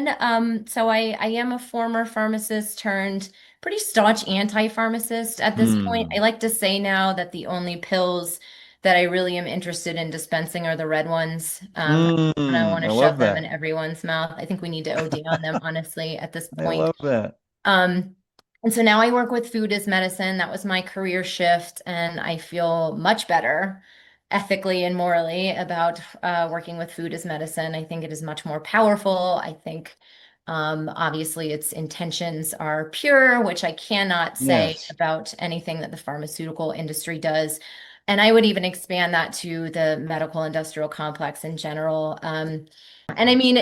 question. So I am a former pharmacist turned pretty staunch anti-pharmacist at this point. I Hmm. like to say now that the only pills that I really am interested in dispensing are the red ones. And I want to I shove love them in that. everyone's mouth. I think we need to OD on them, honestly, at this I point. love that. Um, and so now I work with food as medicine. That was my career shift, and I feel much better ethically and morally about working with food as medicine. I think it is much more powerful. I think obviously its intentions are pure, which I cannot say Yes. about anything that the pharmaceutical industry does. And I would even expand that to the medical industrial complex in general. And I mean,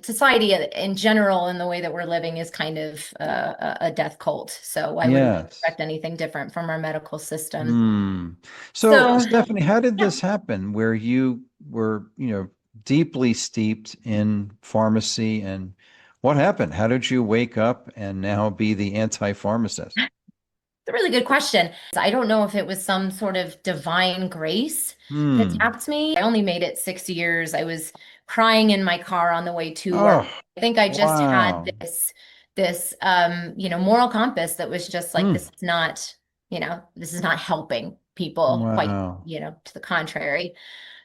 society in general and the way that we're living is kind of a death cult. So why would we Yes. expect anything different from our medical system? Hmm. So, So, Stephanie, how did yeah. this happen where you were, deeply steeped in pharmacy and what happened? How did you wake up and now be the anti-pharmacist? It's a really good question. I don't know if it was some sort of divine grace that Hmm. tapped me. I only made it 6 years. I was crying in my car on the way to work. Oh, I think I just had wow. this moral compass that was just like, Hmm. this is not helping people, quite, Wow. to the contrary,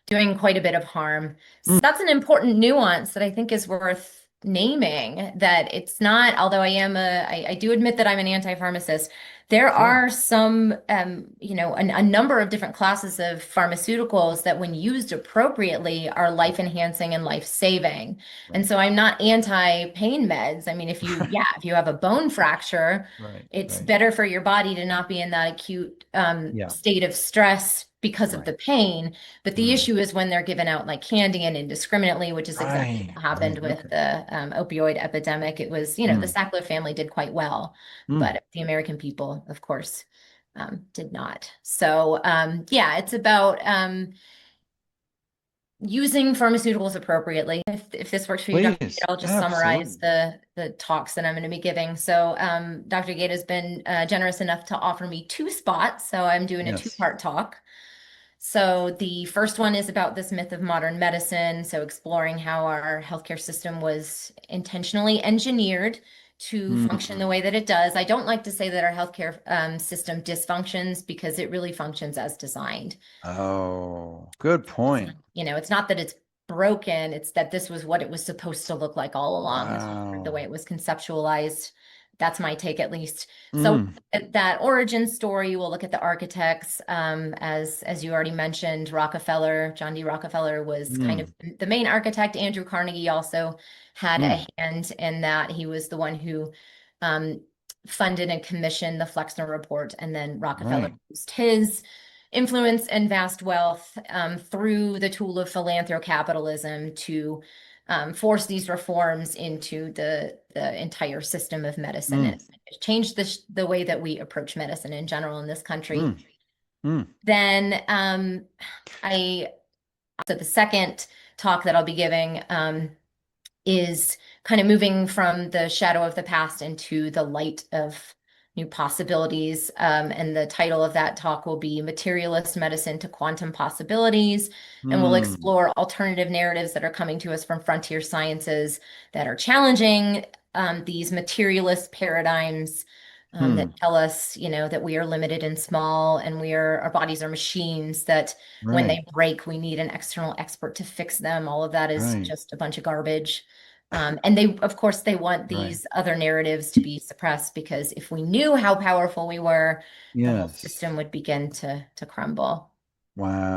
doing quite a bit of harm. Hmm. So that's an important nuance that I think is worth naming, that it's not, although I do admit that I'm an anti-pharmacist, there Sure. are some, a number of different classes of pharmaceuticals that when used appropriately are life enhancing and life saving. And Right. so I'm not anti-pain meds. I mean, if you have a bone fracture, Right. it's Right. better for your body to not be in that acute Yeah. state of stress because of Right. the pain. But the Hmm. issue is when they're given out like candy and indiscriminately, which is exactly Right. what happened Right. with Okay. the opioid epidemic. It was, the Hmm. Sackler family did quite well, Hmm. but the American people, of course, did not. So, yeah, it's about using pharmaceuticals appropriately. If this works for you, Dr. Gate, Please. I'll just summarize Absolutely. the talks that I'm going to be giving. So, Dr. Gate has been generous enough to offer me two spots, so I'm doing a Yes. two-part talk. So the first one is about this myth of modern medicine, so exploring how our healthcare system was intentionally engineered to function the Hmm. way that it does. I don't like to say that our healthcare system dysfunctions because it really functions as designed. Oh, good point. It's not that it's broken, it's that this was what it was supposed to look like all along, the way Wow. it was conceptualized. That's my take, at least. So Mm. at that origin story, we'll look at the architects. As you already mentioned, Rockefeller, John D. Rockefeller was kind of Mm. the main architect. Andrew Carnegie also had a Mm. hand in that. He was the one who um, funded and commissioned the Flexner Report, and then Rockefeller Right. used his influence and vast wealth through the tool of philanthrocapitalism to force these reforms into the entire system of medicine, and Mm. it changed the way that we approach medicine in general in this country. Mm. Mm. Then I so the second talk that I'll be giving is kind of moving from the shadow of the past into the light of new possibilities. And the title of that talk will be Materialist Medicine to Quantum Possibilities. And we'll Mm. explore alternative narratives that are coming to us from frontier sciences that are challenging these materialist paradigms. That Mm. tell us, that we are limited and small, and our bodies are machines that when Right. they break, we need an external expert to fix them. All of that is Right. just a bunch of garbage. And of course, they want Right. these other narratives to be suppressed because if we knew how powerful we were, the whole Yes. system would begin to crumble. Wow.